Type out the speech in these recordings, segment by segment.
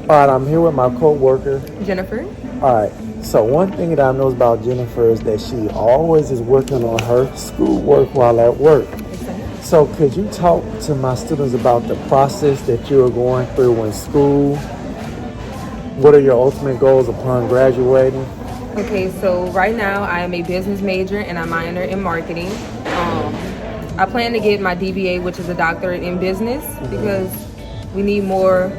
All right, I'm here with my co-worker. Jennifer. All right. So one thing that I know about Jennifer is that she always is working on her schoolwork while at work. So could you talk to my students about the process that you're going through in school? What are your ultimate goals upon graduating? Okay, so right now I am a business major and I minor in marketing. I plan to get my DBA, which is a doctorate in business, because we need more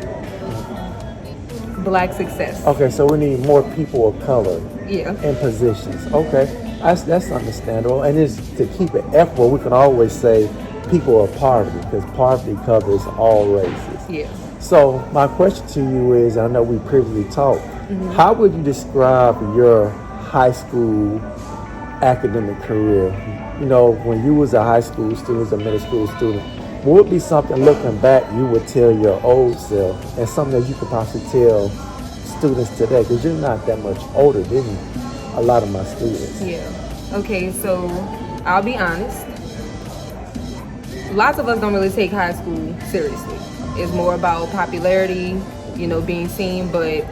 black success. Okay, so we need more people of color Yeah. in positions. Okay, that's understandable. And it's to keep it equitable. We can always say people of poverty because poverty covers all races. Yeah. So my question to you is, I know we previously talked, how would you describe your high school academic career? You know, when you was a high school student, a middle school student, what would be something looking back you would tell your old self and something that you could possibly tell students today? Because you're not that much older than a lot of my students. Yeah. Okay, so I'll be honest. Lots of us don't really take high school seriously. It's more about popularity, being seen, but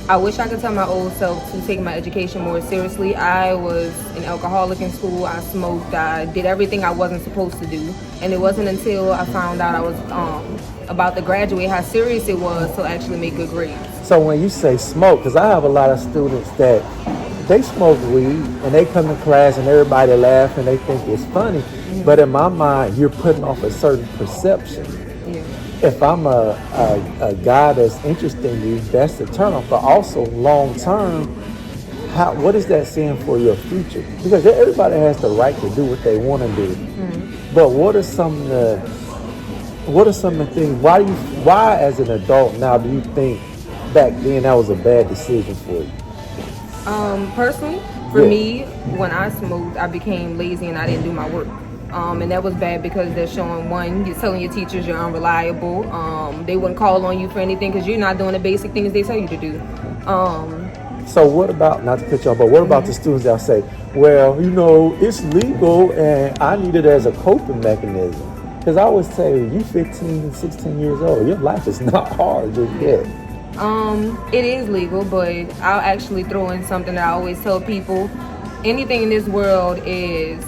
I wish I could tell my old self to take my education more seriously. I was an alcoholic in school. I smoked. I did everything I wasn't supposed to do. And it wasn't until I found out I was about to graduate how serious it was to actually make good grades. So when you say smoke, because I have a lot of students that they smoke weed and they come to class and everybody laugh and they think it's funny. But in my mind, you're putting off a certain perception. Yeah. If I'm a guy that's interested in you, that's the turnoff. But also long term, what is that saying for your future? Because everybody has the right to do what they want to do. But what are some of the things? Why as an adult now do you think back then that was a bad decision for you? Personally, for me, when I smoked, I became lazy and I didn't do my work. And that was bad because they're showing, one, you're telling your teachers you're unreliable. They wouldn't call on you for anything because you're not doing the basic things they tell you to do. So what about, not to cut you off, but what about the students that say, well, it's legal and I need it as a coping mechanism? Because I always say, you 15, 16 years old, your life is not hard just yet. It is legal, but I'll actually throw in something that I always tell people. Anything in this world is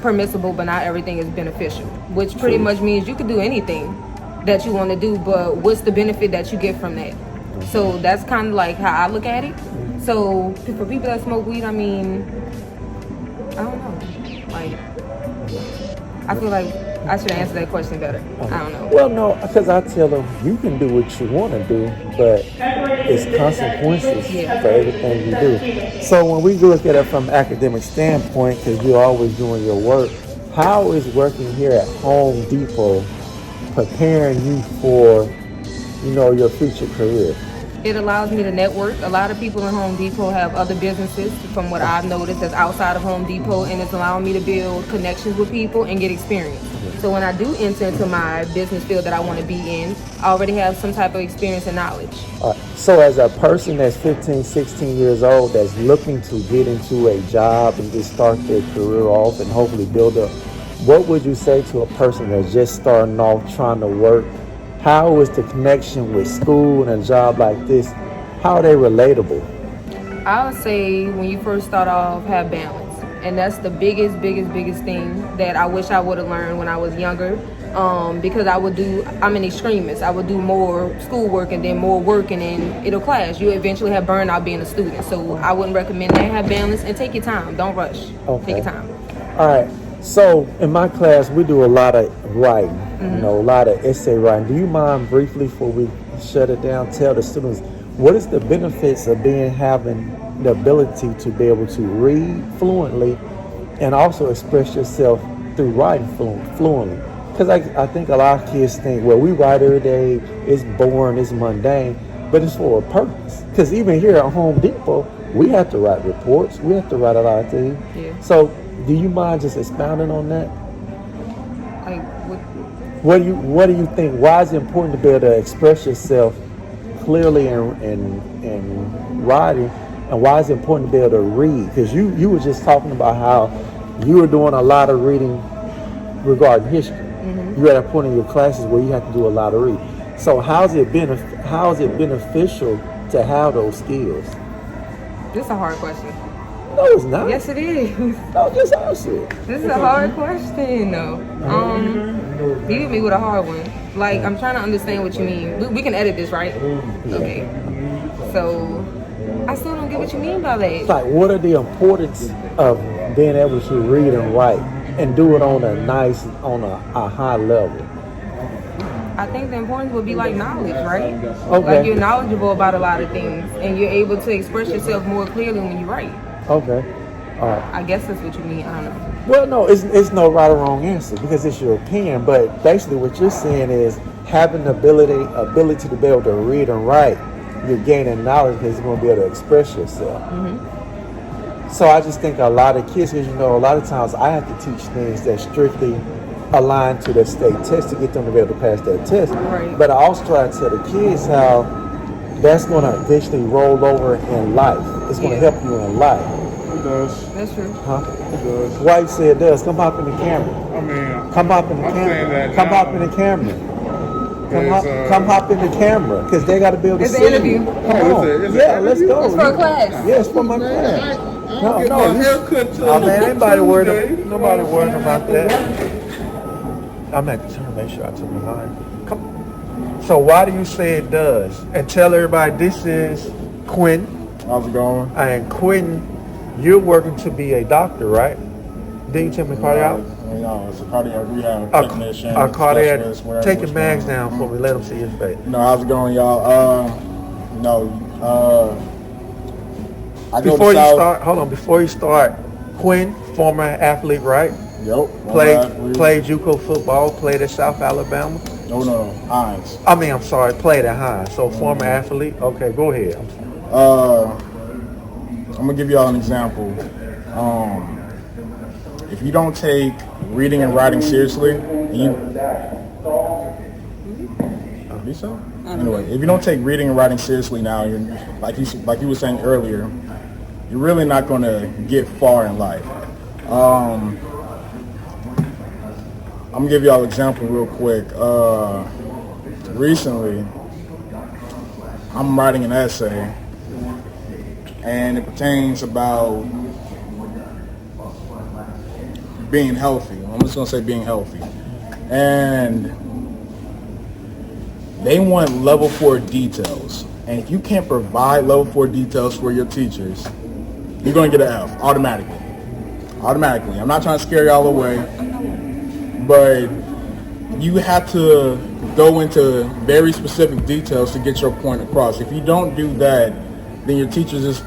permissible, but not everything is beneficial, which pretty much means you can do anything that you want to do, but what's the benefit that you get from that? So that's kind of like how I look at it. So for people that smoke weed, I mean, I don't know. Like, I feel like I should answer that question better. I don't know. Well, no, because I tell them you can do what you want to do, but it's consequences for everything you do. So when we look at it from an academic standpoint, because you're always doing your work, how is working here at Home Depot preparing you for, your future career? It allows me to network. A lot of people in Home Depot have other businesses, from what I've noticed, that's outside of Home Depot, and it's allowing me to build connections with people and get experience. So when I do enter into my business field that I want to be in, I already have some type of experience and knowledge. So as a person that's 15, 16 years old that's looking to get into a job and just start their career off and hopefully build up, what would you say to a person that's just starting off trying to work? How is the connection with school and a job like this? How are they relatable? I would say when you first start off, have balance. And that's the biggest thing that I wish I would have learned when I was younger. Because I'm an extremist. I would do more schoolwork and then more work and then it'll clash. You eventually have burnout being a student. So I wouldn't recommend that. Have balance and take your time. Don't rush. Okay. Take your time. All right. So in my class, we do a lot of writing, a lot of essay writing. Do you mind briefly, before we shut it down, tell the students what is the benefits of having the ability to be able to read fluently and also express yourself through writing fluently? Because I think a lot of kids think, well, we write every day, it's boring, it's mundane, but it's for a purpose. Because even here at Home Depot, we have to write reports, we have to write a lot of things. Yeah. So do you mind just expounding on that? Like, what do you think? Why is it important to be able to express yourself clearly in writing, and why is it important to be able to read? Because you were just talking about how you were doing a lot of reading regarding history. You're at a point in your classes where you have to do a lot of reading. So how's it beneficial to have those skills? This is a hard question. No, it's not. Yes, it is. No, just answer it. This is a hard question, though. You hit me with a hard one. Like, I'm trying to understand what you mean. We can edit this, right? Okay. So, I still don't get what you mean by It's that. like, what are the importance of being able to read and write and do it on a high level? I think the importance would be like knowledge, right? Okay. Like, you're knowledgeable about a lot of things, and you're able to express yourself more clearly when you write. Okay. All right. I guess that's what you mean. I don't know. Well, no, it's no right or wrong answer because it's your opinion. But basically, what you're saying is having the ability to be able to read and write. You're gaining knowledge because you're going to be able to express yourself. So I just think a lot of kids, because a lot of times I have to teach things that strictly align to the state test to get them to be able to pass that test. Right. But I also try to tell the kids how that's going to eventually roll over in life. It's going to Yeah. help you in life. It does. That's true. Huh? It does. Why you say it does? Come hop in the camera. I mean, Come hop in the I'm saying camera. that Come now. hop in the camera. Is, Come hop in the camera because they got to be able to It's see an interview. you. Come Oh, on. it's an Yeah, let's interview? go. It's for a class. Yes, for my class. No, get no. my you- haircut till Oh man, anybody worried? Tuesday. Nobody worried about that. I'm at the turn to make sure I took my line. Come. So why do you say it does? And tell everybody this is Quinn. How's it going? And Quinn, you're working to be a doctor, right? Didn't you tell me cardiac? No, it's a cardiac rehab A technician. cardiac. specialist, whatever, Take your what's mags going on. down for me. Let them see your face. No, how's it going, y'all? I go Before to you South. start, hold on. Before you start, Quinn, former athlete, right? Yep. Played JUCO football. Played at South Alabama. No, Hines. I mean, I'm sorry, played at Hines. So former athlete. Okay, go ahead. I'm sorry. I'm gonna give y'all an example. If you don't take reading and writing seriously, Anyway, if you don't take reading and writing seriously now, you're, like you were saying earlier, you're really not going to get far in life. I'm gonna give y'all an example real quick. Recently, I'm writing an essay, and it pertains about being healthy. I'm just gonna say being healthy, and they want level 4 details. And if you can't provide level 4 details for your teachers, you're gonna get an F automatically. Automatically. I'm not trying to scare y'all away, but you have to go into very specific details to get your point across. If you don't do that, then your teachers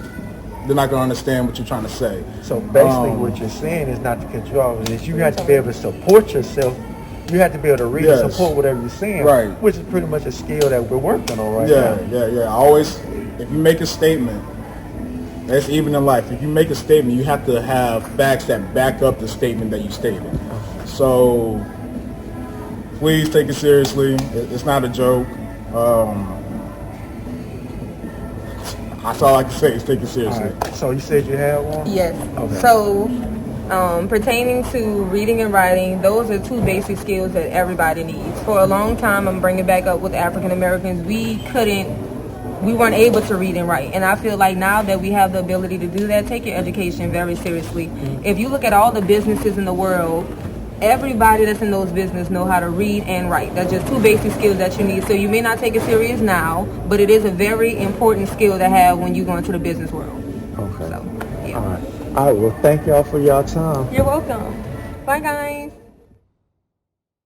they're not gonna understand what you're trying to say. So basically, what you're saying is not to cut you off. Is you have to be able to support yourself. You have to be able to read and Yes. support whatever you're saying, Right. Which is pretty much a skill that we're working on right now. Yeah. Always, if you make a statement, that's even in life. If you make a statement, you have to have facts that back up the statement that you stated. So please take it seriously. It's not a joke. That's all I can say is take it All seriously. right. So you said you had one. Yes. Okay. So, pertaining to reading and writing, those are two basic skills that everybody needs. For a long time, I'm bringing back up with African Americans, we weren't able to read and write. And I feel like now that we have the ability to do that, take your education very seriously. If you look at all the businesses in the world, everybody that's in those businesses know how to read and write. That's just two basic skills that you need. So you may not take it serious now, but it is a very important skill to have when you go into the business world. Okay. So, yeah. All right. All right. Well, thank y'all for y'all time. You're welcome. Bye, guys.